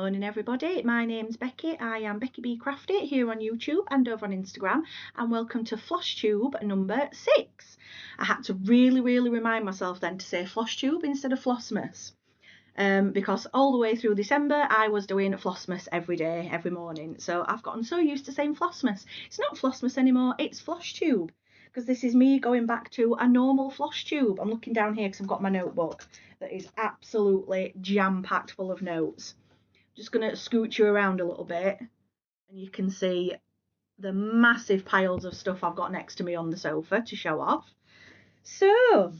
morning everybody, my name's Becky. I am Becky B Crafty here on YouTube and over on Instagram, and welcome to Flosstube number 6. I had to really remind myself then to say Flosstube instead of Flossmas, because all the way through December I was doing Flossmas every day, every morning, so I've gotten so used to saying Flossmas. It's not Flossmas anymore, it's Flosstube, because this is me going back to a normal Flosstube. I'm looking down here because I've got my notebook that is absolutely jam-packed full of notes. Just going to scoot you around a little bit and you can see the massive piles of stuff I've got next to me on the sofa to show off. So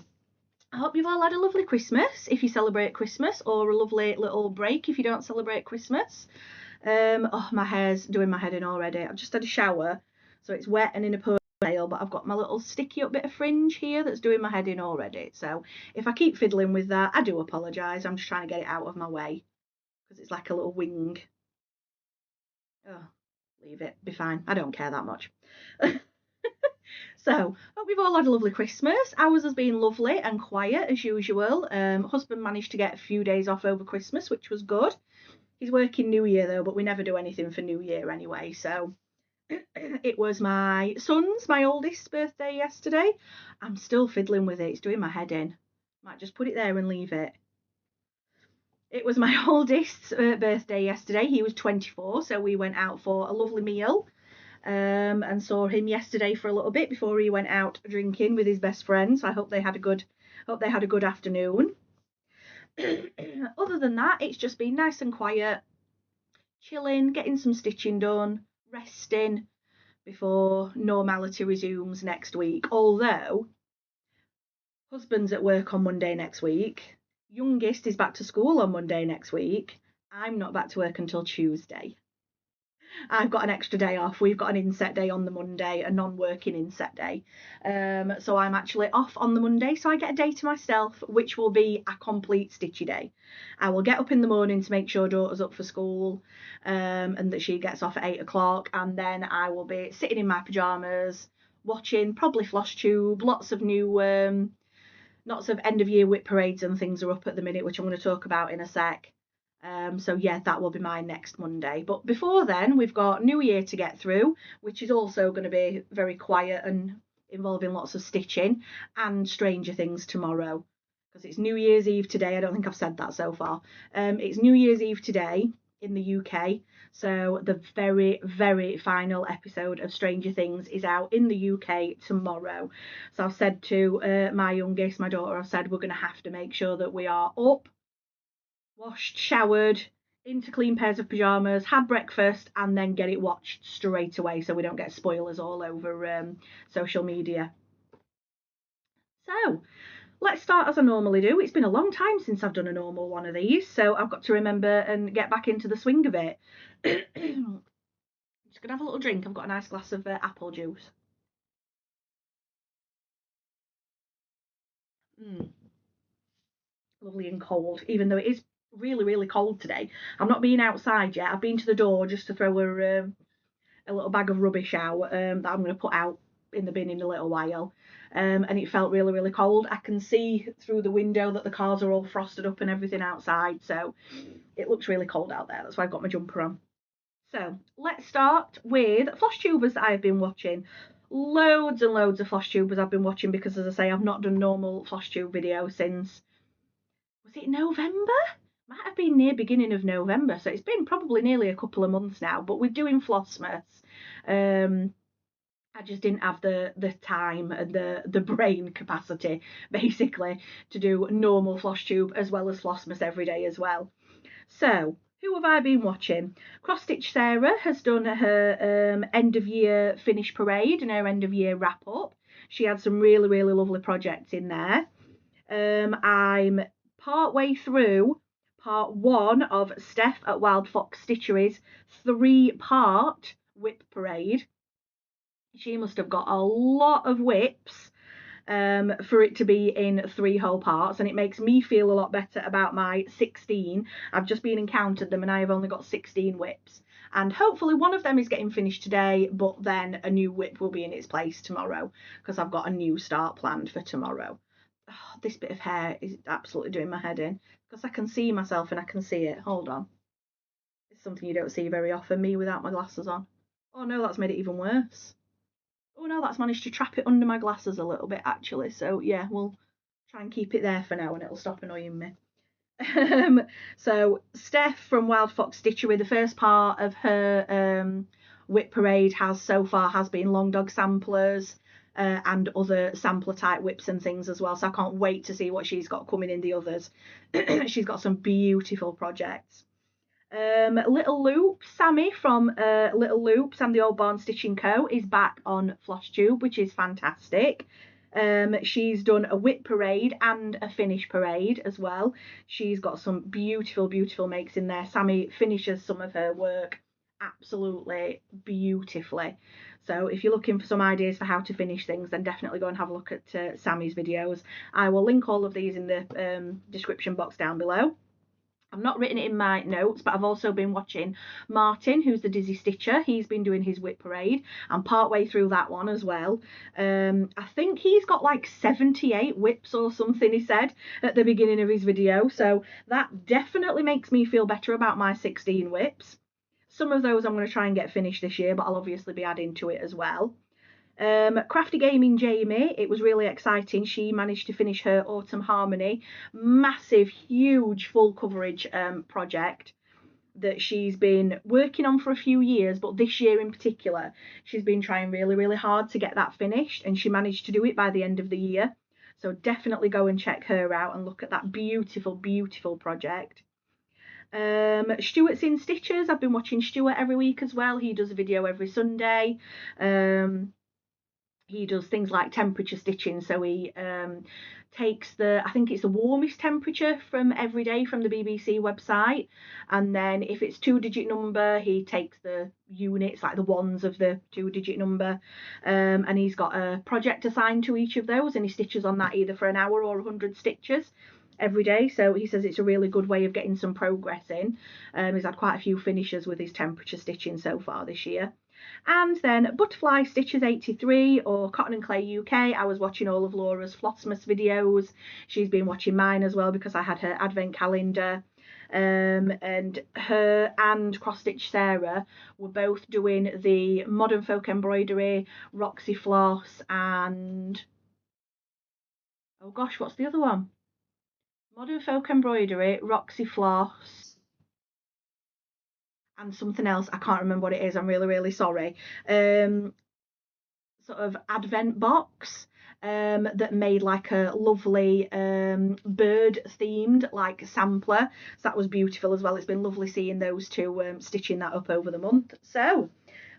I hope you've all had a lovely Christmas if you celebrate Christmas, or a lovely little break if you don't celebrate Christmas. Oh, my hair's doing my head in already. I've just had a shower, so it's wet and in a ponytail, but I've got my little sticky up bit of fringe here that's doing my head in already. So if I keep fiddling with that, I do apologise. I'm just trying to get it out of my way, because it's like a little wing. Oh, leave it, be fine. I don't care that much. So, hope we've all had a lovely Christmas. Ours has been lovely and quiet as usual. Husband managed to get a few days off over Christmas, which was good. He's working New Year though, but we never do anything for New Year anyway. So it was my son's, my oldest's birthday yesterday. I'm still fiddling with it. It's doing my head in. Might just put it there and leave it. It was my oldest's birthday yesterday. He was 24, so we went out for a lovely meal, and saw him yesterday for a little bit before he went out drinking with his best friend. So I hope they had a good afternoon. Other than that, it's just been nice and quiet, chilling, getting some stitching done, resting before normality resumes next week. Although husband's at work on Monday next week. Youngest is back to school on Monday next week. I'm not back to work until Tuesday. I've got an extra day off. We've got an inset day on the Monday, a non-working inset day. So I'm actually off on the Monday, so I get a day to myself, which will be a complete stitchy day. I will get up in the morning to make sure daughter's up for school, and that she gets off at 8 o'clock, and then I will be sitting in my pyjamas, watching probably Flosstube. Lots of new lots of end of year whip parades and things are up at the minute, which I'm going to talk about in a sec. So yeah, that will be mine next Monday. But before then, we've got New Year to get through, which is also going to be very quiet and involving lots of stitching, and Stranger Things tomorrow, because it's New Year's Eve today. I don't think I've said that so far. It's New Year's Eve today in the UK. So the very final episode of Stranger Things is out in the UK tomorrow. So I've said to my youngest, my daughter, I've said we're going to have to make sure that we are up, washed, showered, into clean pairs of pyjamas, had breakfast, and then get it watched straight away so we don't get spoilers all over social media. So let's start as I normally do. It's been a long time since I've done a normal one of these, so I've got to remember and get back into the swing of it. I'm just gonna have a little drink. I've got a nice glass of apple juice. Lovely and cold, even though it is really cold today. I'm not being outside yet. I've been to the door just to throw a little bag of rubbish out that I'm going to put out in the bin in a little while, and it felt really cold. I can see through the window that the cars are all frosted up and everything outside, so it looks really cold out there. That's why I've got my jumper on. So let's start with Flosstubers that I've been watching. Loads and loads of Flosstubers I've been watching, because as I say, I've not done normal Flosstube video since, was it November? Might have been near beginning of November, so it's been probably nearly a couple of months now. But we're doing Flossmas. I just didn't have the time and the brain capacity basically to do normal Flosstube as well as Flossmas every day as well. So who have I been watching? Cross Stitch Sarah has done her end of year finish parade and her end of year wrap up. She had some really lovely projects in there. I'm part way through part 1 of Steph at Wild Fox Stitchery's 3-part whip parade. She must have got a lot of whips for it to be in 3 whole parts, and it makes me feel a lot better about my 16. I've just been and counted them and I have only got 16 whips, and hopefully one of them is getting finished today, but then a new whip will be in its place tomorrow, because I've got a new start planned for tomorrow. Oh, this bit of hair is absolutely doing my head in, because I can see myself and I can see it. Hold on. something you don't see very often, me without my glasses on. Oh no, that's made it even worse. Oh no, that's managed to trap it under my glasses a little bit actually. So yeah, we'll try and keep it there for now and it'll stop annoying me. So Steph from Wild Fox Stitchery, the first part of her whip parade has been long dog samplers and other sampler type whips and things as well. So I can't wait to see what she's got coming in the others. She's got some beautiful projects. Little Loops, Sammy from Little Loops and the Old Barn Stitching Co. is back on Flosstube, which is fantastic. She's done a whip parade and a finish parade as well. She's got some beautiful, beautiful makes in there. Sammy finishes some of her work absolutely beautifully. So if you're looking for some ideas for how to finish things, then definitely go and have a look at Sammy's videos. I will link all of these in the description box down below. I've not written it in my notes, but I've also been watching Martin, who's the Dizzy Stitcher. He's been doing his whip parade. I'm partway through that one as well. I think he's got like 78 whips or something, he said at the beginning of his video. So that definitely makes me feel better about my 16 whips. Some of those I'm going to try and get finished this year, but I'll obviously be adding to it as well. Crafty Gaming Jamie, it was really exciting. She managed to finish her Autumn Harmony, massive, huge, full coverage project that she's been working on for a few years, but this year in particular, she's been trying really, really hard to get that finished, and she managed to do it by the end of the year. So definitely go and check her out and look at that beautiful, beautiful project. Stuart's in Stitchers. I've been watching Stuart every week as well. He does a video every Sunday. He does things like temperature stitching, so he takes I think it's the warmest temperature from every day from the BBC website, and then if it's 2-digit number, he takes the units, like the ones of the 2-digit number, and he's got a project assigned to each of those, and he stitches on that either for an hour or 100 stitches every day. So he says it's a really good way of getting some progress in. He's had quite a few finishes with his temperature stitching so far this year. And then Butterfly Stitches 83 or Cotton and Clay UK. I was watching all of Laura's Flosstubers videos. She's been watching mine as well because I had her advent calendar. And her and Cross Stitch Sarah were both doing the Modern Folk Embroidery, Roxy Floss, and oh gosh, what's the other one? Modern Folk Embroidery, Roxy Floss, and something else. I can't remember what it is. I'm really, really sorry. Sort of advent box that made like a lovely bird themed like sampler. So that was beautiful as well. It's been lovely seeing those two stitching that up over the month. So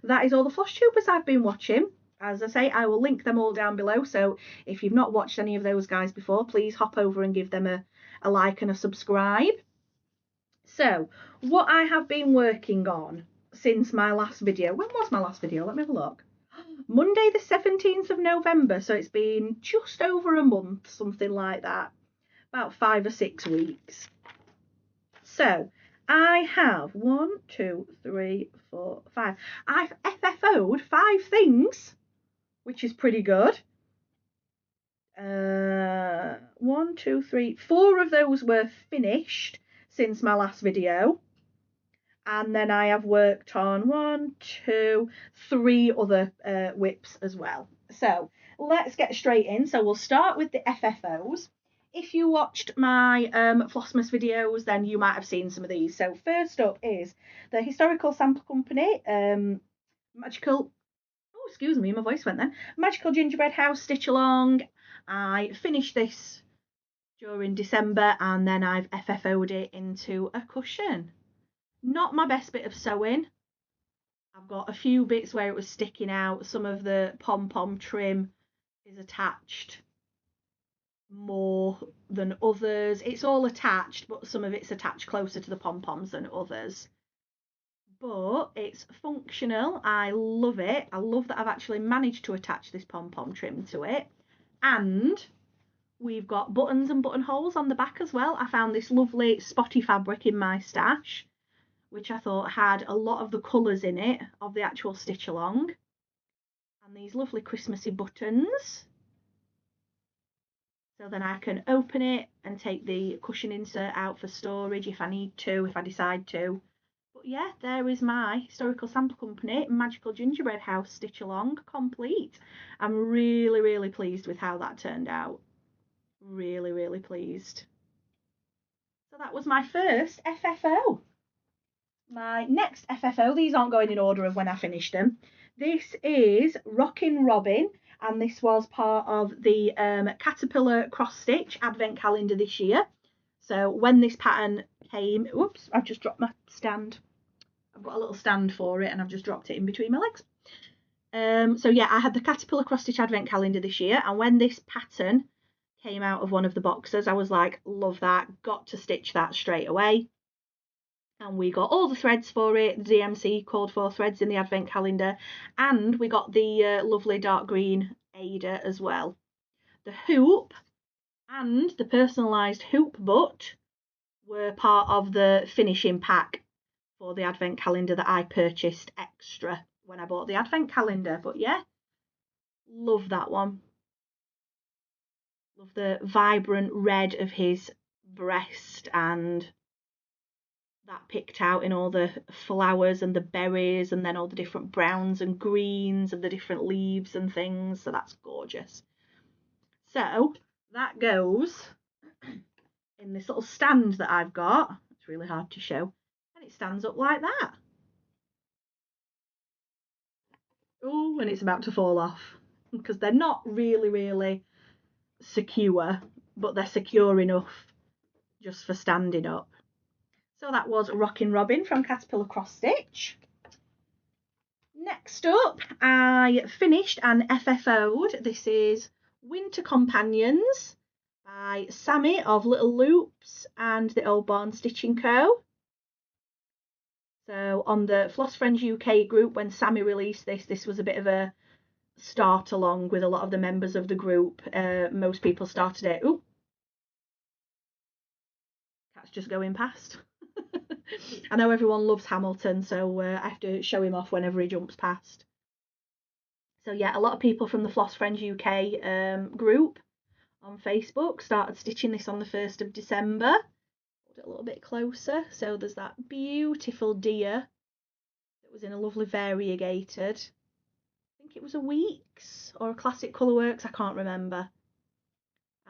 that is all the Flosstubers I've been watching. As I say, I will link them all down below. So if you've not watched any of those guys before, please hop over and give them a like and a subscribe. So what I have been working on since my last video. When was my last video? Let me have a look. Monday the 17th of November, so it's been just over a month, something like that, about 5 or 6 weeks. So I have 1, 2, 3, 4, 5. I've FFO'd 5 things, which is pretty good. 1, 2, 3, 4 of those were finished since my last video. And then I have worked on 1, 2, 3 other whips as well. So let's get straight in. So we'll start with the FFOs. If you watched my Flossmas videos, then you might have seen some of these. So first up is the Historical Sample Company, Magical, oh excuse me, my voice went then, Magical Gingerbread House Stitch Along. I finished this during December and then I've FFO'd it into a cushion. Not my best bit of sewing. I've got a few bits where it was sticking out. Some of the pom-pom trim is attached more than others. It's all attached, but some of it's attached closer to the pom-poms than others. But it's functional. I love it. I love that I've actually managed to attach this pom-pom trim to it. And we've got buttons and buttonholes on the back as well. I found this lovely spotty fabric in my stash, which I thought had a lot of the colours in it of the actual stitch along. And these lovely Christmassy buttons. So then I can open it and take the cushion insert out for storage if I need to, if I decide to. But But yeah, there is my Historical Sample Company Magical Gingerbread House stitch along complete. I'm really, really pleased with how that turned out. Really, really pleased. So that was my first FFO. My next FFO, these aren't going in order of when I finished them. This is Rockin' Robin, and this was part of the Caterpillar Cross Stitch Advent Calendar this year. So when this pattern came, whoops, I've just dropped my stand. I've got a little stand for it and I've just dropped it in between my legs. So yeah, I had the Caterpillar Cross Stitch Advent Calendar this year, and when this pattern came out of one of the boxes, I was like, love that, got to stitch that straight away. And we got all the threads for it. The DMC called for threads in the advent calendar, and we got the lovely dark green Ada as well. The hoop and the personalised hoop butt were part of the finishing pack for the advent calendar that I purchased extra when I bought the advent calendar. But yeah, love that one. Love the vibrant red of his breast and that picked out in all the flowers and the berries, and then all the different browns and greens of the different leaves and things. So that's gorgeous. So that goes in this little stand that I've got. It's really hard to show, and it stands up like that. Oh, and it's about to fall off because they're not really secure, but they're secure enough just for standing up. So that was Rockin' Robin from Caterpillar Cross Stitch. Next up, I finished and FFO'd. This is Winter Companions by Sammy of Little Loops and the Old Barn Stitching Co. So on the Floss Friends UK group, when Sammy released this, this was a bit of a start along with a lot of the members of the group. Most people started it. Ooh, cat's just going past. I know everyone loves Hamilton, so I have to show him off whenever he jumps past. So yeah, a lot of people from the Floss Friends UK group on Facebook started stitching this on the 1st of December. Hold it a little bit closer. So there's that beautiful deer that was in a lovely variegated. I think it was a Weeks or a Classic Colourworks, I can't remember.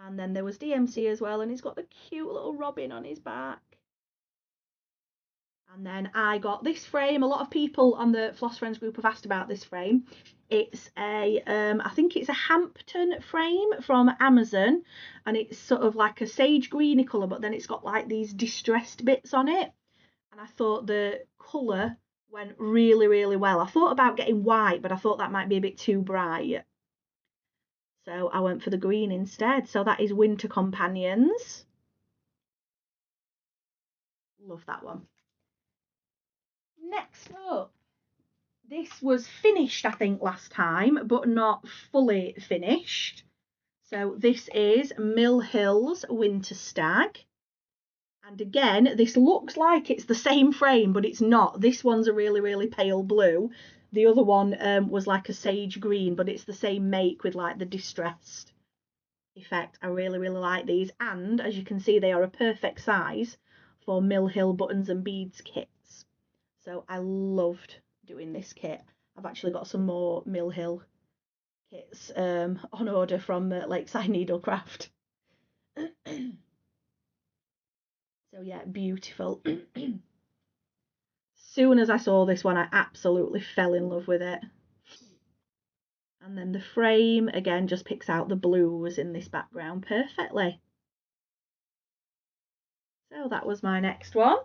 And then there was DMC as well, and he's got the cute little robin on his back. And then I got this frame. A lot of people on the Floss Friends group have asked about this frame. It's a, I think it's a Hampton frame from Amazon, and it's sort of like a sage greeny colour, but then it's got like these distressed bits on it. And I thought the colour went really well. I thought about getting white, but I thought that might be a bit too bright. So I went for the green instead. So that is Winter Companions. Love that one. Next up, this was finished, I think, last time, but not fully finished. So this is Mill Hill's Winter Stag. And again, this looks like it's the same frame, but it's not. This one's a really pale blue. The other one was like a sage green, but it's the same make with like the distressed effect. I really like these. And as you can see, they are a perfect size for Mill Hill buttons and beads kits. So I loved doing this kit. I've actually got some more Mill Hill kits on order from Lakeside Needlecraft. So yeah, beautiful. Soon as I saw this one, I absolutely fell in love with it. And then the frame again just picks out the blues in this background perfectly. So that was my next one.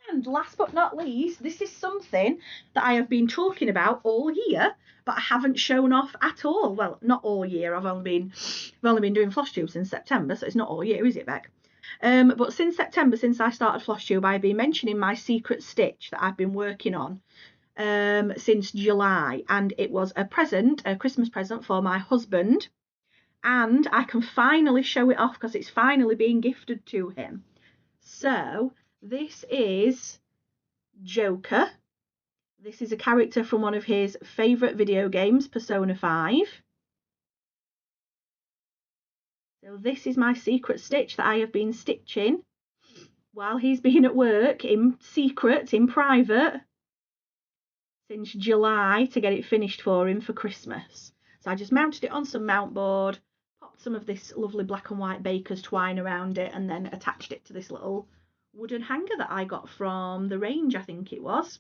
And last but not least, this is something that I have been talking about all year, but I haven't shown off at all. Well, not all year. I've only been doing Flosstube since September, so it's not all year, is it, Beck? But since September, since I started Flosstube, I've been mentioning my secret stitch that I've been working on since July, and it was a Christmas present for my husband, and I can finally show it off because it's finally being gifted to him. So this is Joker. This is a character from one of his favourite video games, Persona 5. So this is my secret stitch that I have been stitching while he's been at work in secret, in private, since July to get it finished for him for Christmas. So I just mounted it on some mount board, popped some of this lovely black and white baker's twine around it, and then attached it to this little wooden hanger that I got from the range, I think it was,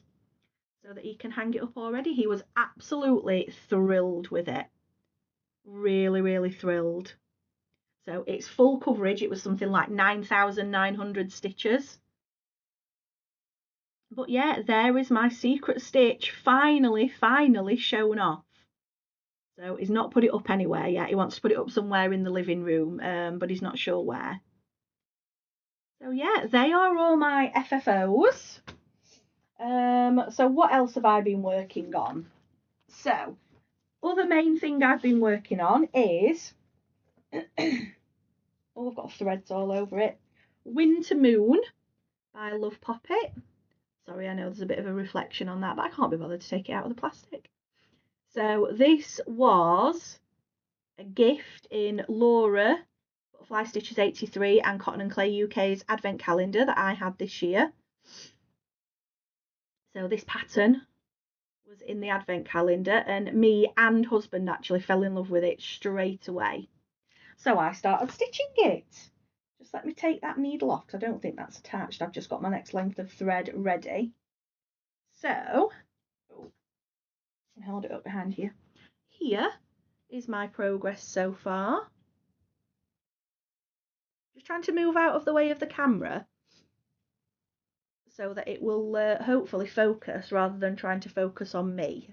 so that he can hang it up already. He was absolutely thrilled with it. Really, really thrilled. So it's full coverage. It was something like 9,900 stitches. But yeah, there is my secret stitch finally shown off. So he's not put it up anywhere yet. He wants to put it up somewhere in the living room, but he's not sure where. So yeah, they are all my FFOs. So what else have I been working on? So, other main thing I've been working on is, oh, I've got threads all over it. Winter Moon by Love Poppet. Sorry, I know there's a bit of a reflection on that, but I can't be bothered to take it out of the plastic. So this was a gift in Laura Butterfly Stitches 83 and Cotton and Clay UK's advent calendar that I had this year. So this pattern was in the advent calendar, and me and husband actually fell in love with it straight away. So I started stitching it. Just let me take that needle off, because I don't think that's attached. I've just got my next length of thread ready. So, I'll hold it up behind here. Here is my progress so far. Just trying to move out of the way of the camera so that it will hopefully focus rather than trying to focus on me.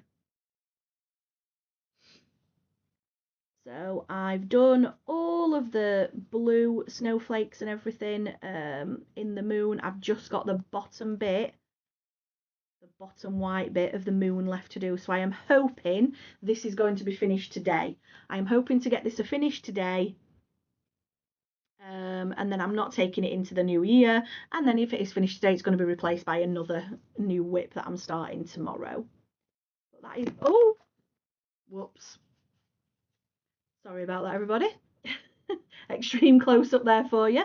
So I've done all of the blue snowflakes and everything in the moon. I've just got the bottom bit, the bottom white bit of the moon left to do. So I am hoping this is going to be finished today. I am hoping to get this finished today. And then I'm not taking it into the new year. And then if it is finished today, it's going to be replaced by another new whip that I'm starting tomorrow. But that is, oh, whoops. Sorry about that, everybody. Extreme close up there for you.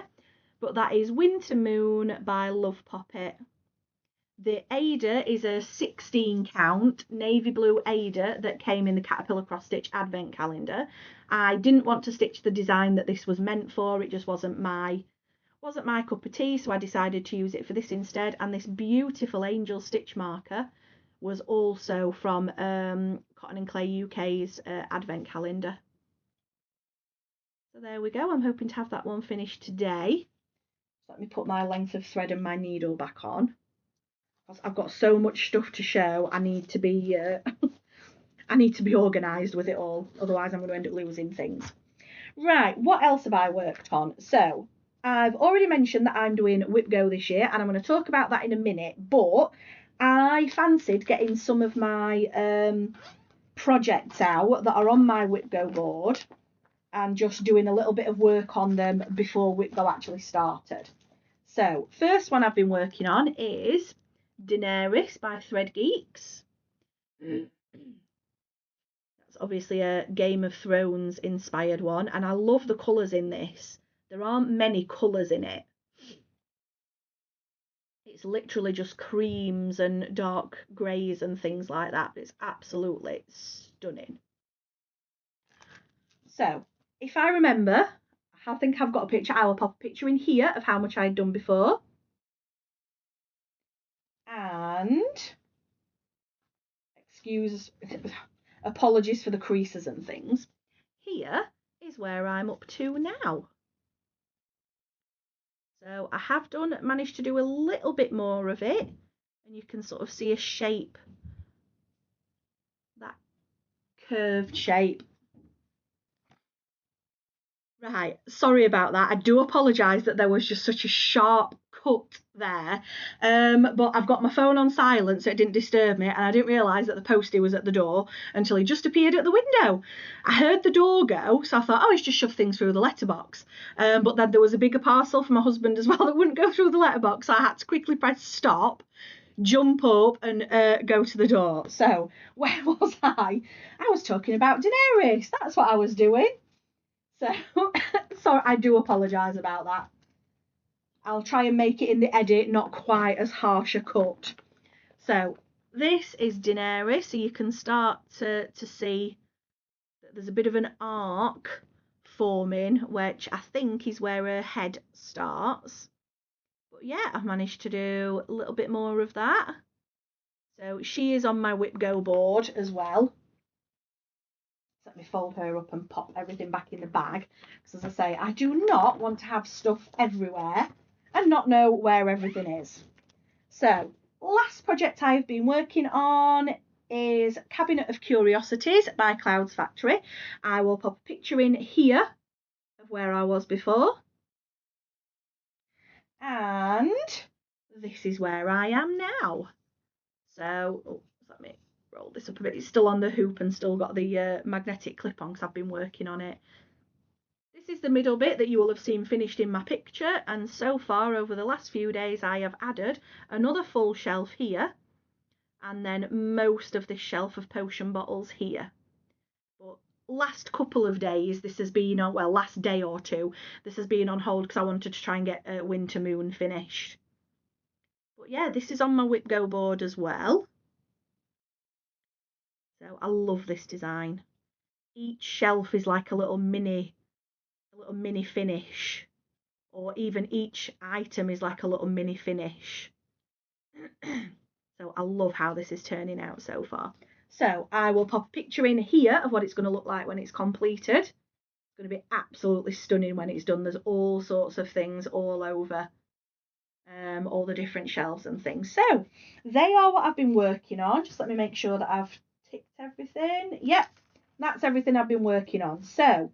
But that is Winter Moon by Love Poppet. The Ada is a 16 count navy blue Ada that came in the Caterpillar Cross Stitch advent calendar. I didn't want to stitch the design that this was meant for. It just wasn't my cup of tea, so I decided to use it for this instead. And this beautiful angel stitch marker was also from Cotton and Clay UK's advent calendar. So there we go. I'm hoping to have that one finished today. Let me put my length of thread and my needle back on. I've got so much stuff to show. I need to be organised with it all. Otherwise, I'm going to end up losing things. Right, what else have I worked on? So I've already mentioned that I'm doing Whip Go this year, and I'm going to talk about that in a minute. But I fancied getting some of my projects out that are on my Whip Go board and just doing a little bit of work on them before Whip Go actually started. So first one I've been working on is Daenerys by Thread Geeks. That's obviously a Game of Thrones inspired one, and I love the colours in this. There aren't many colours in it. It's literally just creams and dark greys and things like that. It's absolutely stunning. So if I remember, I think I've got a picture. I will pop a picture in here of how much I'd done before. And apologies for the creases and things. Here is where I'm up to now. So I have managed to do a little bit more of it, and you can sort of see a shape, that curved shape. Right, sorry about that. I do apologise that there was just such a sharp cut there. But I've got my phone on silent so it didn't disturb me, and I didn't realise that the postie was at the door until he just appeared at the window. I heard the door go, so I thought, oh, he's just shoved things through the letterbox. But then there was a bigger parcel for my husband as well that wouldn't go through the letterbox, so I had to quickly press stop, jump up and go to the door. So where was I? I was talking about Daenerys. That's what I was doing. So sorry, I do apologise about that. I'll try and make it in the edit not quite as harsh a cut. So this is Daenerys, so you can start to see that there's a bit of an arc forming, which I think is where her head starts. But yeah, I've managed to do a little bit more of that. So she is on my whip go board as well. Let me fold her up and pop everything back in the bag, because as I say, I do not want to have stuff everywhere and not know where everything is. So last project I've been working on is Cabinet of Curiosities by Clouds Factory. I will pop a picture in here of where I was before, and this is where I am now. So let me roll this up a bit. It's still on the hoop and still got the magnetic clip on because I've been working on it. This is the middle bit that you will have seen finished in my picture, and so far over the last few days I have added another full shelf here, and then most of this shelf of potion bottles here. But last couple of days this has been on, well, last day or two, this has been on hold because I wanted to try and get Winter Moon finished. But yeah, this is on my whip go board as well. So I love this design. Each shelf is like a little mini finish, or even each item is like a little mini finish. So I love how this is turning out so far. So I will pop a picture in here of what it's going to look like when it's completed. It's going to be absolutely stunning when it's done. There's all sorts of things all over all the different shelves and things. So they are what I've been working on. Just let me make sure that I've ticked everything. Yep, that's everything I've been working on. So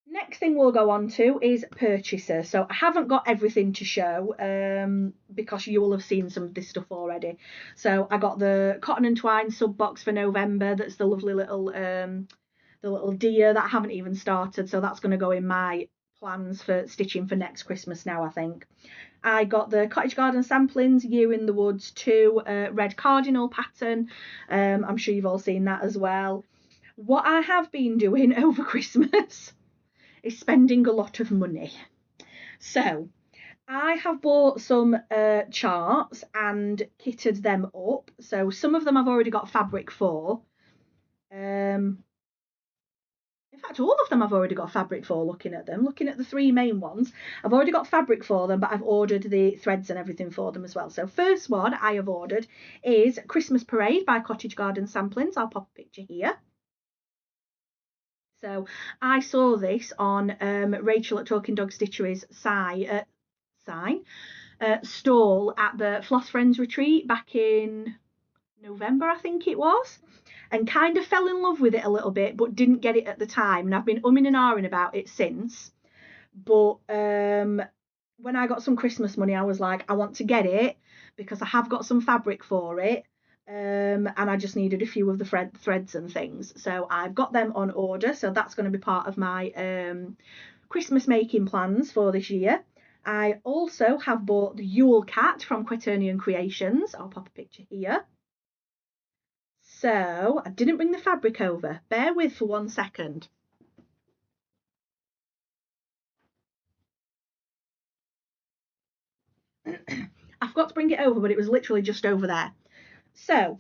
next thing we'll go on to is purchases. So I haven't got everything to show because you will have seen some of this stuff already. So I got the cotton and twine sub box for November. That's the lovely little deer that I haven't even started. So that's going to go in my plans for stitching for next Christmas now, I think. I got the Cottage Garden Samplings Year in the Woods 2 red cardinal pattern. I'm sure you've all seen that as well. What I have been doing over Christmas is spending a lot of money. So I have bought some charts and kitted them up. So some of them I've already got fabric for. In fact, all of them I've already got fabric for, looking at them. Looking at the three main ones, I've already got fabric for them, but I've ordered the threads and everything for them as well. So first one I have ordered is Christmas Parade by Cottage Garden Samplings. I'll pop a picture here. So I saw this on Rachel at Talking Dog Stitchery's stall at the Floss Friends retreat back in November, I think it was, and kind of fell in love with it a little bit, but didn't get it at the time. And I've been umming and ahhing about it since. But when I got some Christmas money, I was like, I want to get it because I have got some fabric for it. And I just needed a few of the threads and things. So I've got them on order. So that's going to be part of my Christmas making plans for this year. I also have bought the Yule Cat from Quaternion Creations. I'll pop a picture here. So I didn't bring the fabric over. Bear with for 1 second. I forgot to bring it over, but it was literally just over there. So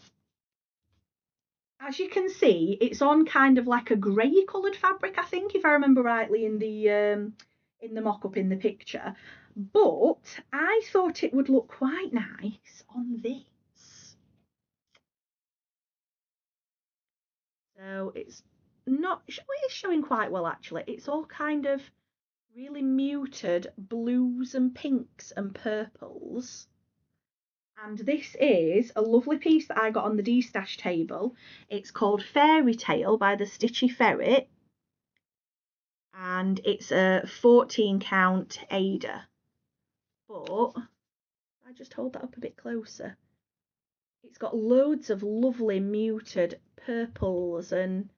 as you can see, it's on kind of like a grey coloured fabric, I think, if I remember rightly in the mock-up in the picture. But I thought it would look quite nice on this. So it's not, it is showing quite well actually. It's all kind of really muted blues and pinks and purples. And this is a lovely piece that I got on the D-stash table. It's called Fairy Tale by the Stitchy Ferret. And it's a 14 count Ada. But I just hold that up a bit closer. It's got loads of lovely muted purples and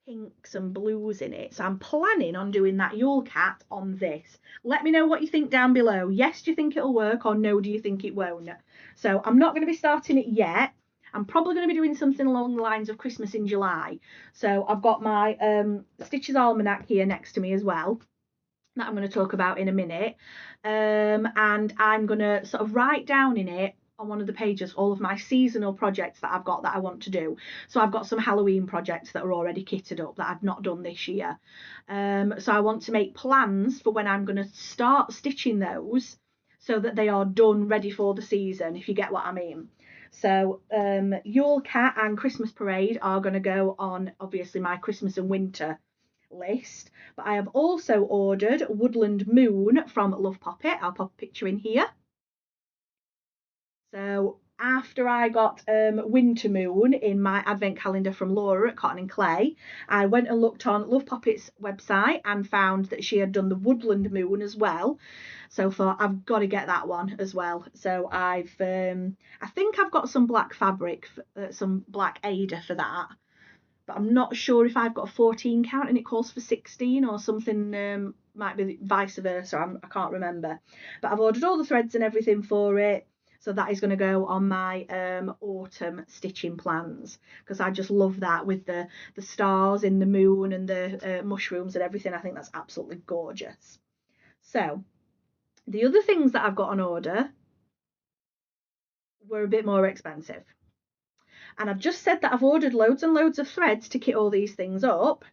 pinks and blues in it. So I'm planning on doing that Yule Cat on this. Let me know what you think down below. Yes, do you think it'll work, or no, do you think it won't? So I'm not going to be starting it yet. I'm probably going to be doing something along the lines of Christmas in July. So I've got my Stitches Almanac here next to me as well. that I'm going to talk about in a minute. And I'm going to sort of write down in it on one of the pages all of my seasonal projects that I've got that I want to do. So I've got some Halloween projects that are already kitted up that I've not done this year. So I want to make plans for when I'm going to start stitching those so that they are done, ready for the season, if you get what I mean. So Yule Cat and Christmas Parade are going to go on, obviously, my Christmas and winter list. But I have also ordered Woodland Moon from Love Poppet. I'll pop a picture in here. So after I got Winter Moon in my advent calendar from Laura at Cotton and Clay, I went and looked on Love Poppet's website and found that she had done the Woodland Moon as well. So I thought I've got to get that one as well. So I think I've got some black fabric, some black Ada for that. But I'm not sure if I've got a 14 count and it calls for 16 or something, might be vice versa, I can't remember. But I've ordered all the threads and everything for it. So that is going to go on my autumn stitching plans, because I just love that with the stars in the moon and the mushrooms and everything. I think that's absolutely gorgeous. So the other things that I've got on order were a bit more expensive. And I've just said that I've ordered loads and loads of threads to kit all these things up.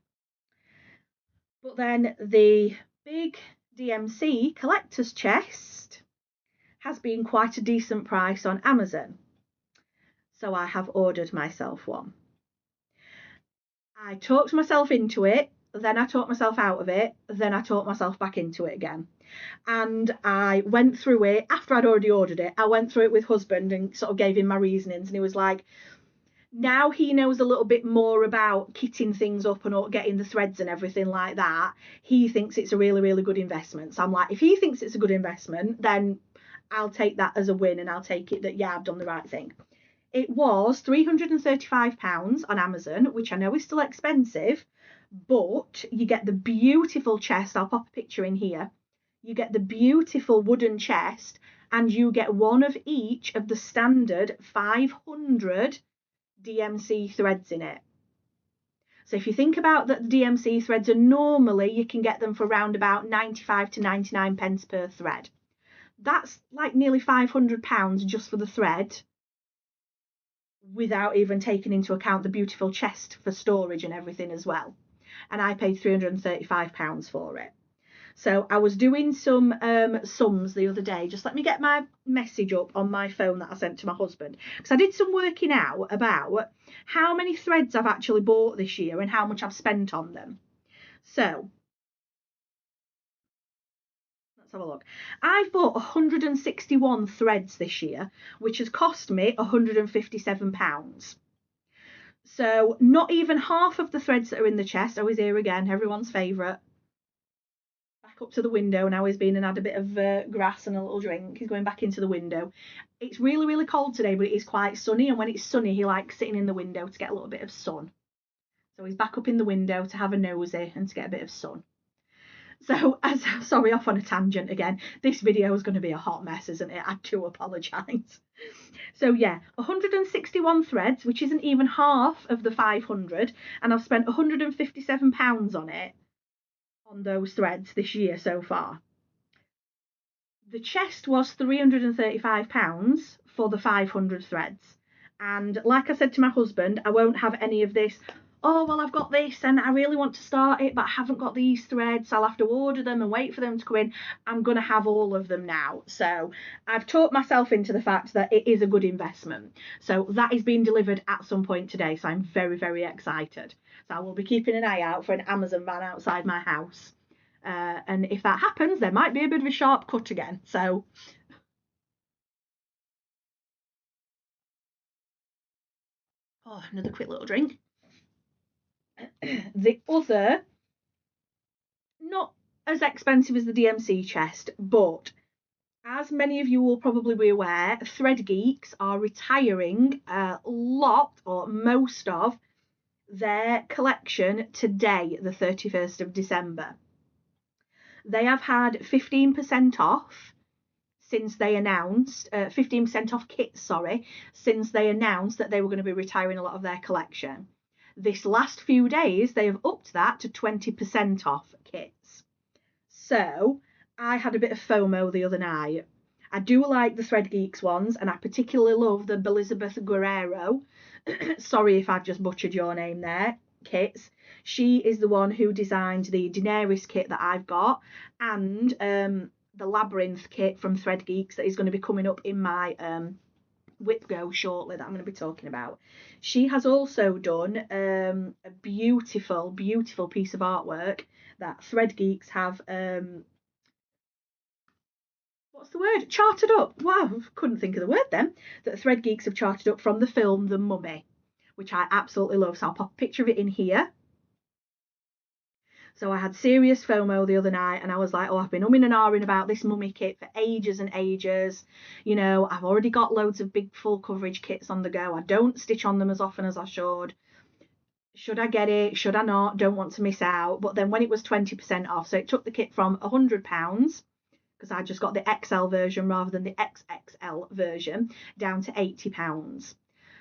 But then the big DMC collector's chest has been quite a decent price on Amazon. So I have ordered myself one. I talked myself into it, then I talked myself out of it, then I talked myself back into it again. And I went through it, after I'd already ordered it, I went through it with husband and sort of gave him my reasonings, and he was like, now he knows a little bit more about kitting things up and getting the threads and everything like that. He thinks it's a really, really good investment. So I'm like, if he thinks it's a good investment, then I'll take that as a win, and I'll take it that, yeah, I've done the right thing. It was £335 on Amazon, which I know is still expensive, but you get the beautiful chest. I'll pop a picture in here. You get the beautiful wooden chest, and you get one of each of the standard 500 DMC threads in it. So if you think about that, the DMC threads are normally, you can get them for around about 95 to 99 pence per thread. That's like nearly £500 just for the thread, without even taking into account the beautiful chest for storage and everything as well. And I paid £335 for it. So I was doing some sums the other day. Just let me get my message up on my phone that I sent to my husband, because I did some working out about how many threads I've actually bought this year and how much I've spent on them. So let's have a look. I've bought 161 threads this year, which has cost me £157. So not even half of the threads that are in the chest. Oh, he's here again, everyone's favourite. Back up to the window now he's been and had a bit of grass and a little drink. He's going back into the window. It's really, really cold today, but it is quite sunny, and when it's sunny he likes sitting in the window to get a little bit of sun. So he's back up in the window to have a nosy and to get a bit of sun. So, sorry, off on a tangent again. This video is going to be a hot mess, isn't it? I do apologise. So yeah, 161 threads, which isn't even half of the 500, and I've spent £157 on it, on those threads this year so far. The chest was £335 for the 500 threads. And like I said to my husband, I won't have any of this, oh, well, I've got this and I really want to start it, but I haven't got these threads. I'll have to order them and wait for them to come in. I'm going to have all of them now. So I've talked myself into the fact that it is a good investment. So that is being delivered at some point today. So I'm very, very excited. So I will be keeping an eye out for an Amazon van outside my house. And if that happens, there might be a bit of a sharp cut again. So another quick little drink. The other, not as expensive as the DMC chest, but as many of you will probably be aware, Thread Geeks are retiring a lot, or most of, their collection today, the 31st of December. They have had 15% off since they announced, 15% off kits, sorry, since they announced that they were going to be retiring a lot of their collection. This last few days, they have upped that to 20% off kits. So I had a bit of FOMO the other night. I do like the Thread Geeks ones, and I particularly love the Elizabeth Guerrero. Sorry if I've just butchered your name there, kits. She is the one who designed the Daenerys kit that I've got, and the Labyrinth kit from Thread Geeks that is going to be coming up in my whip go shortly, that I'm going to be talking about. She has also done a beautiful piece of artwork that Thread Geeks have what's the word? Charted up. Wow, couldn't think of the word then. That Thread Geeks have charted up from the film The Mummy, which I absolutely love. So I'll pop a picture of it in here. So I had serious FOMO the other night, and I was like, oh, I've been umming and ahhing about this mummy kit for ages and ages. You know, I've already got loads of big full coverage kits on the go. I don't stitch on them as often as I should. Should I get it? Should I not? Don't want to miss out. But then when it was 20% off, so it took the kit from £100, because I just got the XL version rather than the XXL version, down to £80.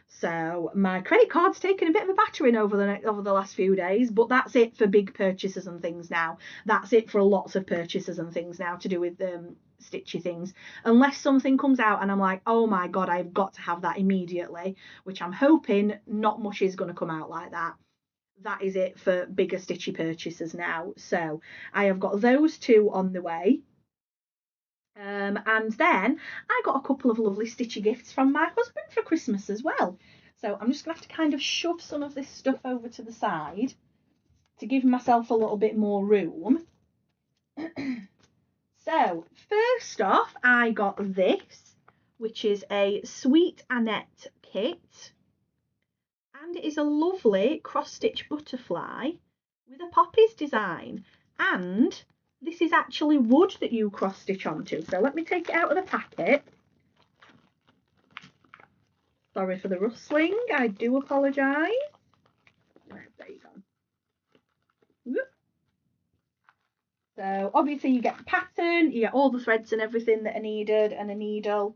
So my credit card's taken a bit of a battering over the last few days, but that's it for big purchases and things now. That's it for lots of purchases and things now to do with stitchy things. Unless something comes out and I'm like, oh my God, I've got to have that immediately, which I'm hoping not much is going to come out like that. That is it for bigger stitchy purchases now. So I have got those two on the way. And then I got a couple of lovely stitchy gifts from my husband for Christmas as well. So I'm just going to have to kind of shove some of this stuff over to the side to give myself a little bit more room. So first off, I got this, which is a Sweet Annette kit. And it is a lovely cross-stitch butterfly with a poppies design. And this is actually wood that you cross stitch onto. So let me take it out of the packet. Sorry for the rustling. I do apologise. There you go. So obviously you get the pattern, you get all the threads and everything that are needed and a needle.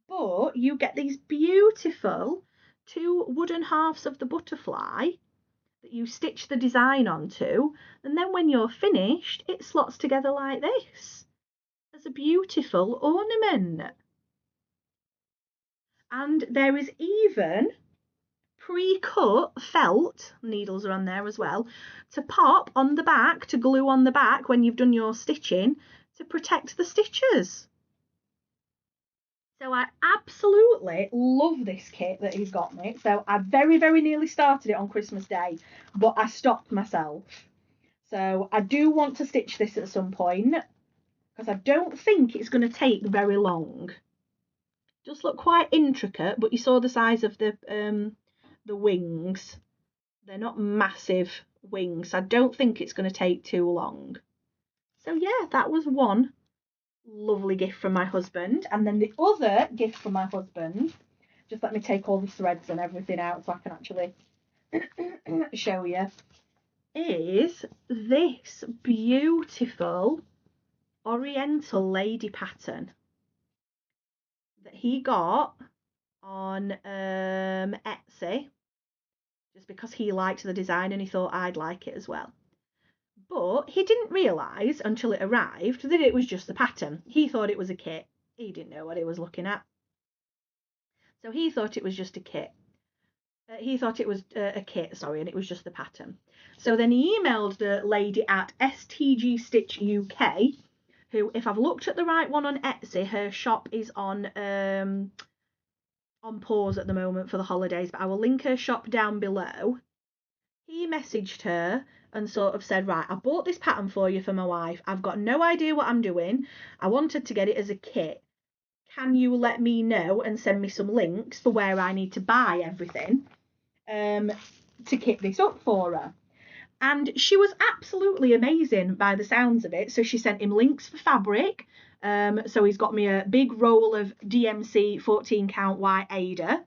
But you get these beautiful two wooden halves of the butterfly that you stitch the design onto, and then when you're finished it slots together like this as a beautiful ornament. And there is even pre-cut felt, needles are on there as well, to pop on the back, to glue on the back when you've done your stitching to protect the stitches. So I absolutely love this kit that he's got me. So I very, very nearly started it on Christmas Day, but I stopped myself. So I do want to stitch this at some point, because I don't think it's going to take very long. It does look quite intricate, but you saw the size of the wings. They're not massive wings. I don't think it's going to take too long. So yeah, that was one lovely gift from my husband. And then the other gift from my husband, just let me take all the threads and everything out so I can actually show you, is this beautiful oriental lady pattern that he got on Etsy, just because he liked the design and he thought I'd like it as well. But he didn't realise until it arrived that it was just the pattern. He thought it was a kit. He didn't know what he was looking at. So he thought it was just a kit. He thought it was a kit, sorry, and it was just the pattern. So then he emailed the lady at STG Stitch UK, who, if I've looked at the right one on Etsy, her shop is on pause at the moment for the holidays, but I will link her shop down below. He messaged her and sort of said, right, I bought this pattern for you for my wife. I've got no idea what I'm doing. I wanted to get it as a kit. Can you let me know and send me some links for where I need to buy everything to kit this up for her? And she was absolutely amazing by the sounds of it. So she sent him links for fabric. So he's got me a big roll of DMC 14 count white Ada.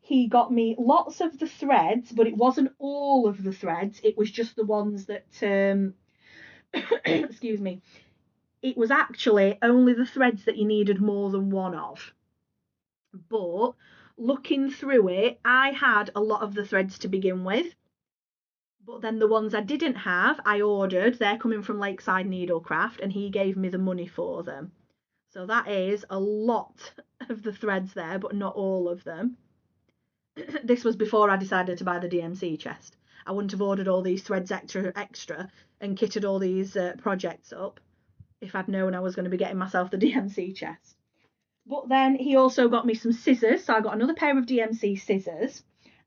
He got me lots of the threads, but it wasn't all of the threads. It was just the ones that, excuse me, it was actually only the threads that you needed more than one of. But looking through it, I had a lot of the threads to begin with, But then the ones I didn't have, I ordered. They're coming from Lakeside Needlecraft, and he gave me the money for them. So that is a lot of the threads there, but not all of them. This was before I decided to buy the DMC chest. I wouldn't have ordered all these threads extra and kitted all these projects up if I'd known I was going to be getting myself the DMC chest. But then he also got me some scissors, so I got another pair of DMC scissors,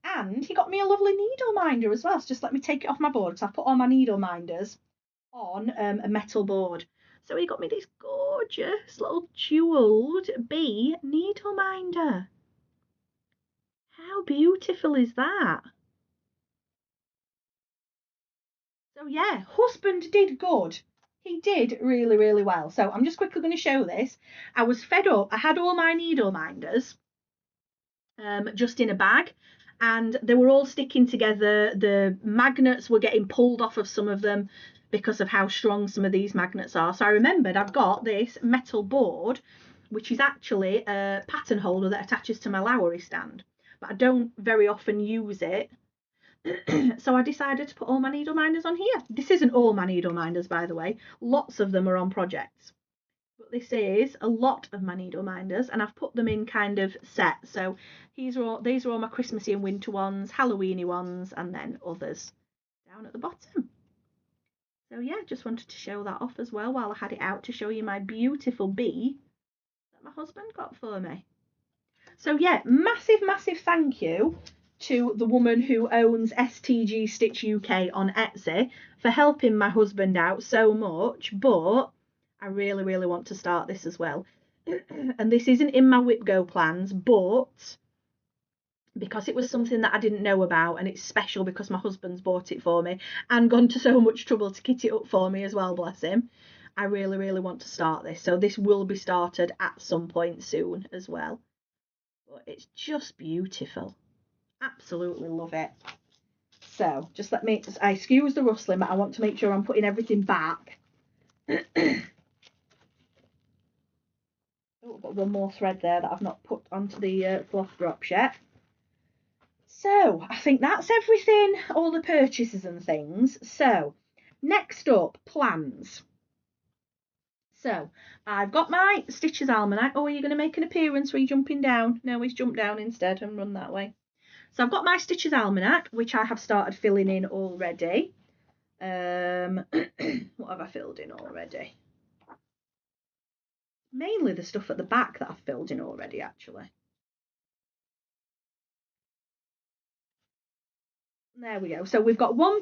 and he got me a lovely needle minder as well. So just let me take it off my board, because I've put all my needle minders on a metal board. So he got me this gorgeous little jewelled bee needle minder. How beautiful is that? So yeah, husband did good. He did really, really well. So I'm just quickly going to show this. I was fed up. I had all my needle minders just in a bag, and they were all sticking together. The magnets were getting pulled off of some of them because of how strong some of these magnets are. So I remembered I've got this metal board, which is actually a pattern holder that attaches to my Lowery stand, but I don't very often use it. So I decided to put all my needle minders on here. This isn't all my needle minders, by the way. Lots of them are on projects. But this is a lot of my needle minders, and I've put them in kind of sets. So these are all my Christmassy and winter ones, Halloweeny ones, and then others down at the bottom. So yeah, just wanted to show that off as well while I had it out, to show you my beautiful bee that my husband got for me. So yeah, massive, massive thank you to the woman who owns STG Stitch UK on Etsy for helping my husband out so much, but I really, really want to start this as well. And this isn't in my Whip Go plans, but because it was something that I didn't know about, and it's special because my husband's bought it for me and gone to so much trouble to kit it up for me as well, bless him, I really, really want to start this. So this will be started at some point soon as well. But it's just beautiful. Absolutely love it. So just I excuse the rustling, but I want to make sure I'm putting everything back. Oh, I've got one more thread there that I've not put onto the floss drops yet. So I think that's everything, all the purchases and things. So next up, plans. So I've got my Stitches Almanac. Oh, are you going to make an appearance? Were you jumping down? No, he's jumped down instead and run that way. So I've got my Stitches Almanac, which I have started filling in already. What have I filled in already? Mainly the stuff at the back that I've filled in already, actually. There we go. So we've got one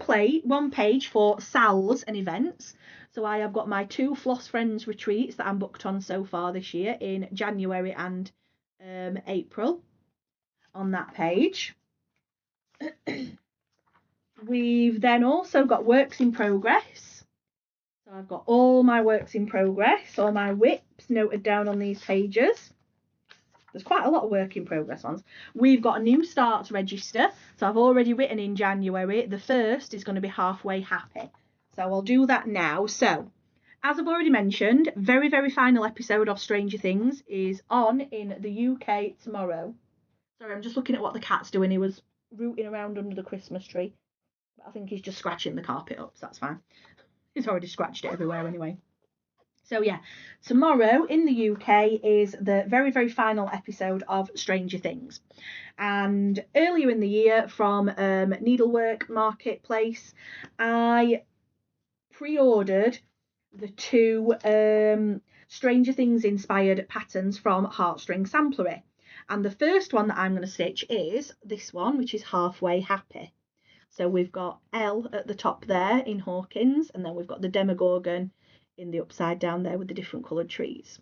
page for sales and events. So I have got my 2 Floss Friends retreats that I'm booked on so far this year in January and April on that page. We've then also got works in progress. So I've got all my works in progress, all my whips noted down on these pages. There's quite a lot of work in progress ones. We've got a new starts register. So I've already written in January. The first is going to be Halfway Happy. So I'll do that now. So as I've already mentioned, very, very final episode of Stranger Things is on in the UK tomorrow. Sorry, I'm just looking at what the cat's doing. He was rooting around under the Christmas tree. But I think he's just scratching the carpet up, so that's fine. He's already scratched it everywhere anyway. So yeah, tomorrow in the UK is the very, very final episode of Stranger Things. And earlier in the year from Needlework Marketplace, I pre-ordered the 2 Stranger Things inspired patterns from Heartstring Samplery. And the first one that I'm going to stitch is this one, which is Halfway Happy. So we've got L at the top there in Hawkins, and then we've got the Demogorgon in the upside down there with the different coloured trees.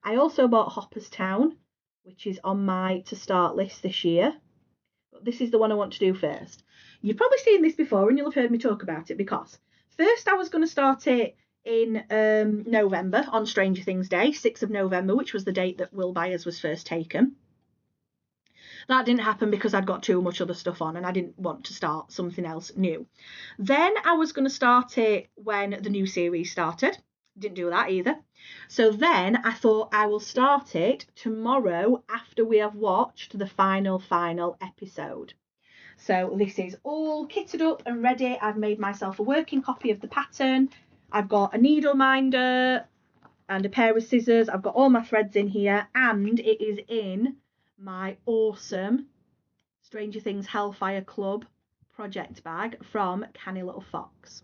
I also bought Hopperstown, which is on my to start list this year. But this is the one I want to do first. You've probably seen this before and you'll have heard me talk about it, because first I was going to start it in November on Stranger Things Day, 6th of November, which was the date that Will Byers was first taken. That didn't happen because I'd got too much other stuff on and I didn't want to start something else new. Then I was going to start it when the new series started. Didn't do that either. So then I thought I will start it tomorrow after we have watched the final episode. So this is all kitted up and ready. I've made myself a working copy of the pattern. I've got a needle minder and a pair of scissors. I've got all my threads in here, and it is in my awesome Stranger Things Hellfire Club project bag from Canny Little Fox.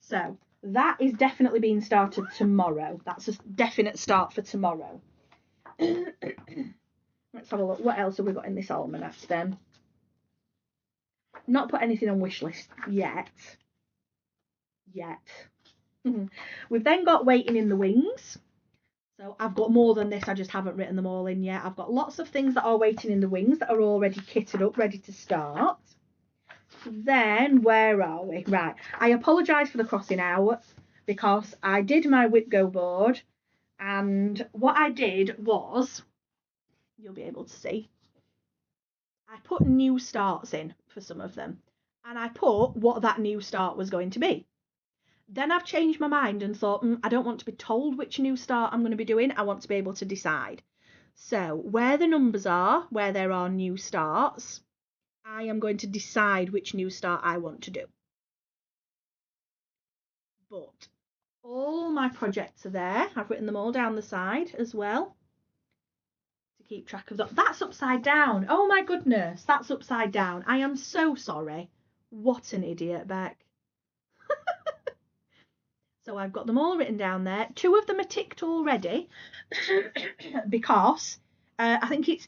So that is definitely being started tomorrow. That's a definite start for tomorrow. Let's have a look. What else have we got in this almanac then? Not put anything on wish list yet. We've then got Waiting in the Wings. So I've got more than this, I just haven't written them all in yet. I've got lots of things that are waiting in the wings that are already kitted up, ready to start. Then, where are we? Right, I apologise for the crossing out because I did my whip go board, and what I did was, you'll be able to see, I put new starts in for some of them, and I put what that new start was going to be. Then I've changed my mind and thought, I don't want to be told which new start I'm going to be doing. I want to be able to decide. So where the numbers are, where there are new starts, I am going to decide which new start I want to do. But all my projects are there. I've written them all down the side as well to keep track of that. That's upside down. Oh my goodness, that's upside down. I am so sorry. What an idiot, Beck. So I've got them all written down there. 2 of them are ticked already because I think it's,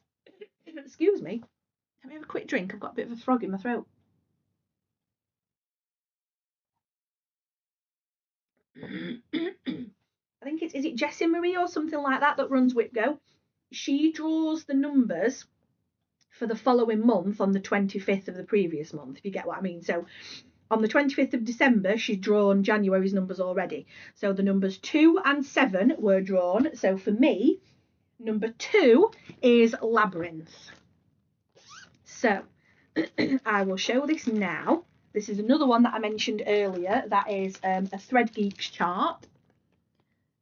excuse me, let me have a quick drink. I've got a bit of a frog in my throat. I think it's, is it Jessie Marie or something like that that runs WhipGo? She draws the numbers for the following month on the 25th of the previous month, if you get what I mean. So on the 25th of December, she's drawn January's numbers already. So the numbers 2 and 7 were drawn. So for me, number 2 is Labyrinth. So I will show this now. This is another one that I mentioned earlier. That is a Thread Geeks chart.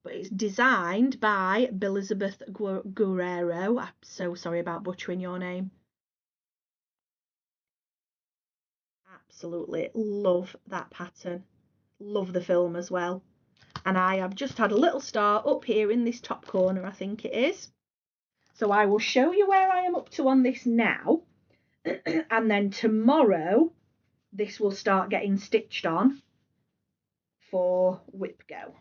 But it's designed by Elizabeth Guerrero. I'm so sorry about butchering your name. Absolutely love that pattern. Love the film as well. And I have just had a little star up here in this top corner, I think it is. So I will show you where I am up to on this now. And then tomorrow, this will start getting stitched on for WhipGo.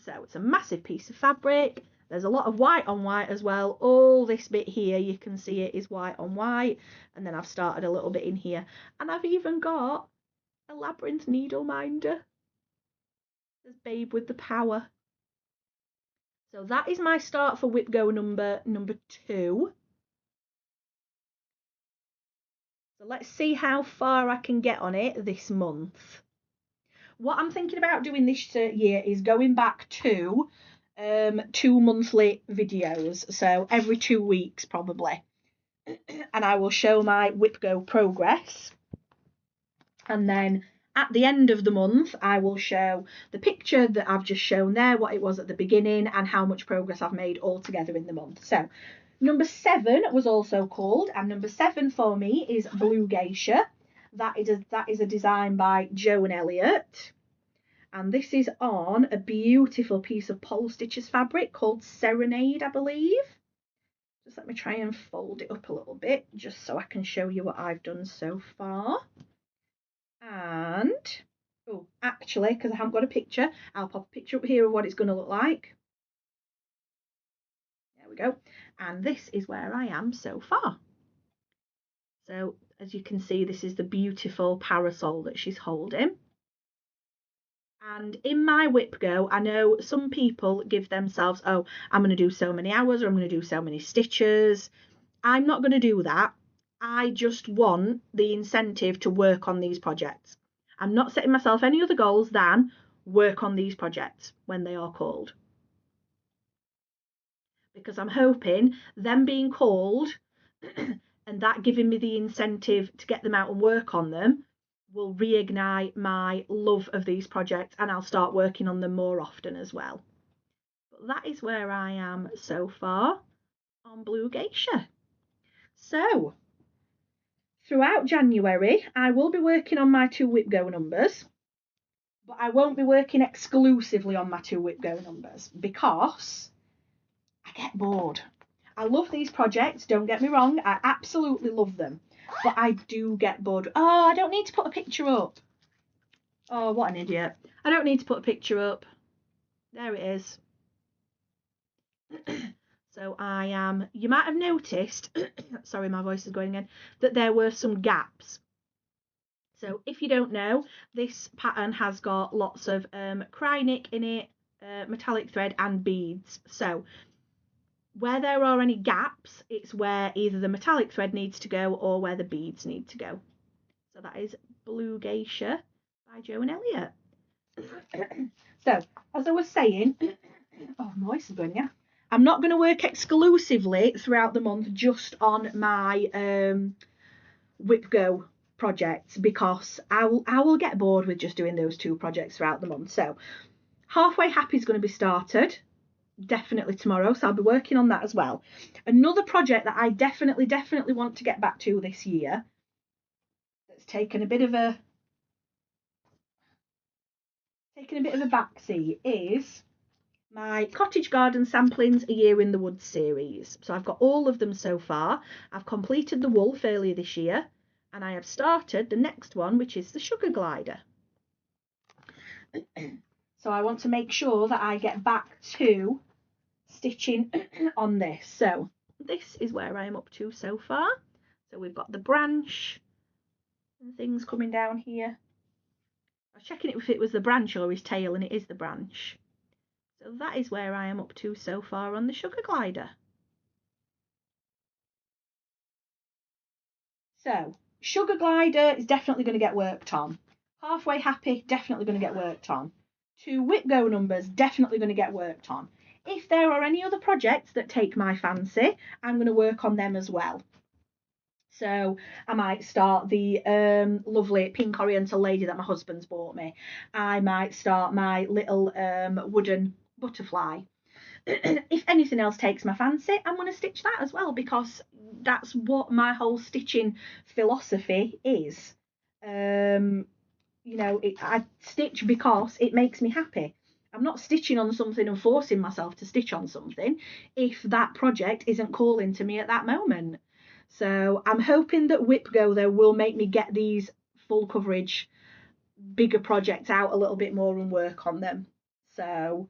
So it's a massive piece of fabric. There's a lot of white on white as well. All this bit here, you can see it is white on white. And then I've started a little bit in here. And I've even got a Labyrinth needle minder. There's Babe with the Power. So that is my start for WhipGo number 2. So let's see how far I can get on it this month. What I'm thinking about doing this year is going back to 2 monthly videos, so every 2 weeks probably, and I will show my WhipGo progress, and then at the end of the month I will show the picture that I've just shown there, what it was at the beginning and how much progress I've made altogether in the month. So number 7 was also called, and number 7 for me is Blue Geisha. That is a design by Joan Elliott. And this is on a beautiful piece of Pole Stitches fabric called Serenade, I believe. Just let me try and fold it up a little bit just so I can show you what I've done so far. And, oh, actually, because I haven't got a picture, I'll pop a picture up here of what it's going to look like. There we go. And this is where I am so far. So, as you can see, this is the beautiful parasol that she's holding. And in my WhipGo, I know some people give themselves, oh, I'm going to do so many hours or I'm going to do so many stitches. I'm not going to do that. I just want the incentive to work on these projects. I'm not setting myself any other goals than work on these projects when they are called. Because I'm hoping them being called and that giving me the incentive to get them out and work on them will reignite my love of these projects, and I'll start working on them more often as well. But that is where I am so far on Blue Geisha. So throughout January, I will be working on my 2 whip go numbers, but I won't be working exclusively on my 2 whip go numbers because I get bored. I love these projects, don't get me wrong, I absolutely love them, but I do get bored. Oh, I don't need to put a picture up. Oh, what an idiot. I don't need to put a picture up. There it is. So I am, you might have noticed, sorry, my voice is going again, that there were some gaps. So if you don't know, this pattern has got lots of Krynic in it, metallic thread and beads. So where there are any gaps, it's where either the metallic thread needs to go or where the beads need to go. So that is Blue Geisha by Jo and Elliot. So as I was saying, oh, my voice is going, yeah. I'm not going to work exclusively throughout the month just on my whip go projects because I will get bored with just doing those 2 projects throughout the month. So Halfway Happy is going to be started definitely tomorrow, so I'll be working on that as well. Another project that I definitely want to get back to this year that's taken a bit of a backseat is my Cottage Garden Samplings A Year in the Woods series. So I've got all of them so far. I've completed the wolf earlier this year and I have started the next one, which is the Sugar Glider. So I want to make sure that I get back to stitching on this. So this is where I am up to so far. So we've got the branch and things coming down here. I was checking if it was the branch or his tail, and it is the branch. So that is where I am up to so far on the Sugar Glider. So Sugar Glider is definitely going to get worked on. Halfway Happy, definitely going to get worked on. 2 whip go numbers, definitely going to get worked on. If there are any other projects that take my fancy, I'm going to work on them as well. So I might start the lovely pink oriental lady that my husband's bought me. I might start my little wooden butterfly. If anything else takes my fancy, I'm going to stitch that as well because that's what my whole stitching philosophy is. You know, I stitch because it makes me happy. I'm not stitching on something and forcing myself to stitch on something if that project isn't calling to me at that moment. So I'm hoping that Whip Go though will make me get these full coverage bigger projects out a little bit more and work on them. So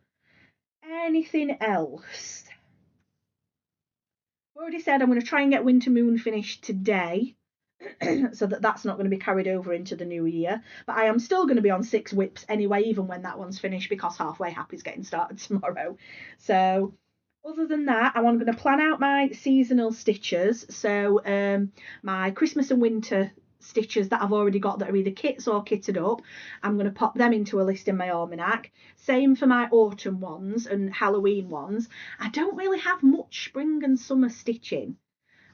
anything else? I've already said I'm going to try and get Winter Moon finished today so that's not going to be carried over into the new year, but I am still going to be on 6 whips anyway even when that one's finished because Halfway Happy is getting started tomorrow. So other than that, I'm going to plan out my seasonal stitches. So my Christmas and winter stitches that I've already got that are either kits or kitted up, I'm going to pop them into a list in my almanac. Same for my autumn ones and Halloween ones. I don't really have much spring and summer stitching,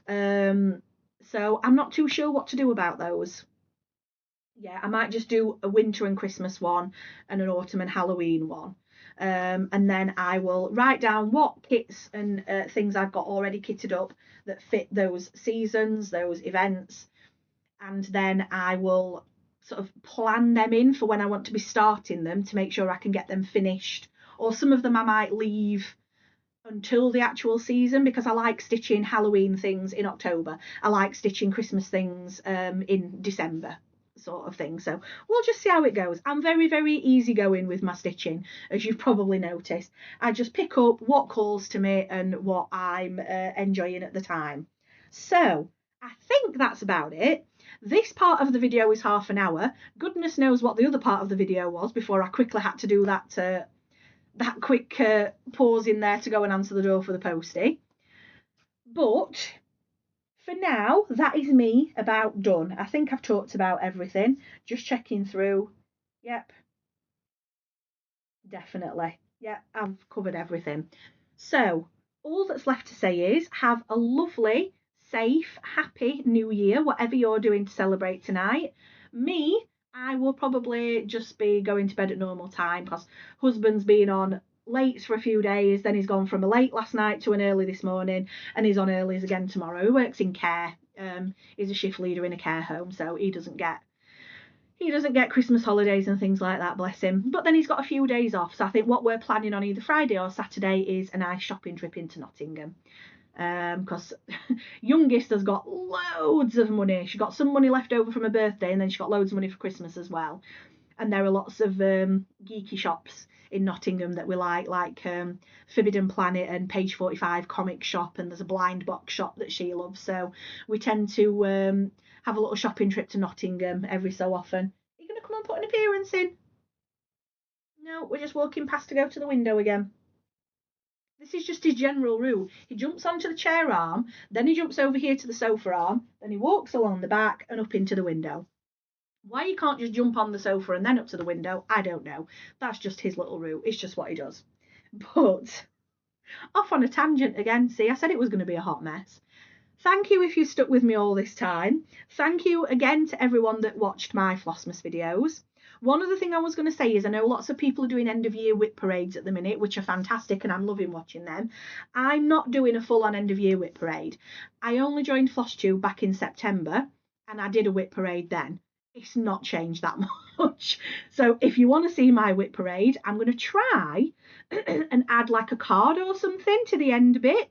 so I'm not too sure what to do about those. Yeah, I might just do a winter and Christmas one and an autumn and Halloween one. And then I will write down what kits and things I've got already kitted up that fit those seasons, those events, and then I will sort of plan them in for when I want to be starting them to make sure I can get them finished. Or some of them I might leave until the actual season because I like stitching Halloween things in October. I like stitching Christmas things in December, sort of thing. So we'll just see how it goes. I'm very easygoing with my stitching, as you've probably noticed. I just pick up what calls to me and what I'm enjoying at the time. So I think that's about it. This part of the video is half an hour. Goodness knows what the other part of the video was before I quickly had to do that quick pause in there to go and answer the door for the postie. But for now, that is me about done. I think I've talked about everything. Just checking through. Yep. Definitely. Yeah, I've covered everything. So all that's left to say is have a lovely, safe, happy new year, whatever you're doing to celebrate tonight. Me, I will probably just be going to bed at normal time because husband's been on late for a few days, then he's gone from a late last night to an early this morning, and he's on earlies again tomorrow. He works in care. He's a shift leader in a care home, so he doesn't get Christmas holidays and things like that, bless him. But then he's got a few days off, so I think what we're planning on either Friday or Saturday is a nice shopping trip into Nottingham. Because youngest has got loads of money. She got some money left over from her birthday, and then she got loads of money for Christmas as well. And there are lots of geeky shops in Nottingham that we like Forbidden Planet and Page 45 comic shop, and there's a blind box shop that she loves. So we tend to have a little shopping trip to Nottingham every so often. Are you going to come and put an appearance in? No, we're just walking past to go to the window again. This is just his general route. He jumps onto the chair arm, then he jumps over here to the sofa arm, then he walks along the back and up into the window. Why you can't just jump on the sofa and then up to the window, I don't know. That's just his little route. It's just what he does. But off on a tangent again. See, I said it was going to be a hot mess. Thank you if you stuck with me all this time. Thank you again to everyone that watched my Flossmas videos. One other thing I was going to say is I know lots of people are doing end of year whip parades at the minute, which are fantastic, and I'm loving watching them. I'm not doing a full on end of year whip parade. I only joined Flosstube back in September, and I did a whip parade then. It's not changed that much. So if you want to see my whip parade, I'm going to try and add like a card or something to the end bit.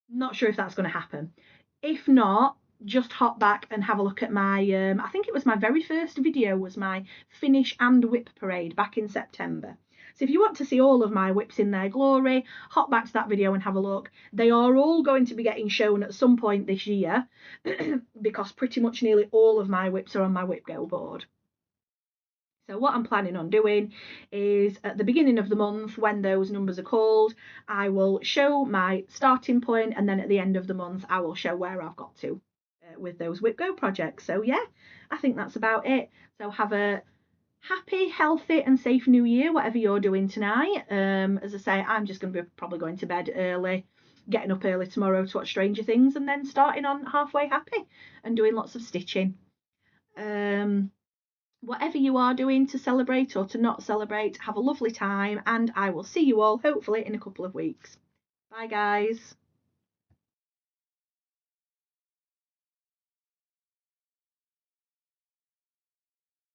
Not sure if that's going to happen. If not, just hop back and have a look at my, I think it was my very first video was my finish and whip parade back in September. So if you want to see all of my whips in their glory, hop back to that video and have a look. They are all going to be getting shown at some point this year because pretty much nearly all of my whips are on my whip go board. So what I'm planning on doing is at the beginning of the month, when those numbers are called, I will show my starting point, and then at the end of the month, I will show where I've got to with those Whip Go projects. So yeah, I think that's about it. So have a happy, healthy and safe new year, whatever you're doing tonight. As I say, I'm just going to be probably going to bed early, getting up early tomorrow to watch Stranger Things, and then starting on Halfway Happy and doing lots of stitching. Whatever you are doing to celebrate or to not celebrate, have a lovely time, and I will see you all hopefully in a couple of weeks. Bye guys.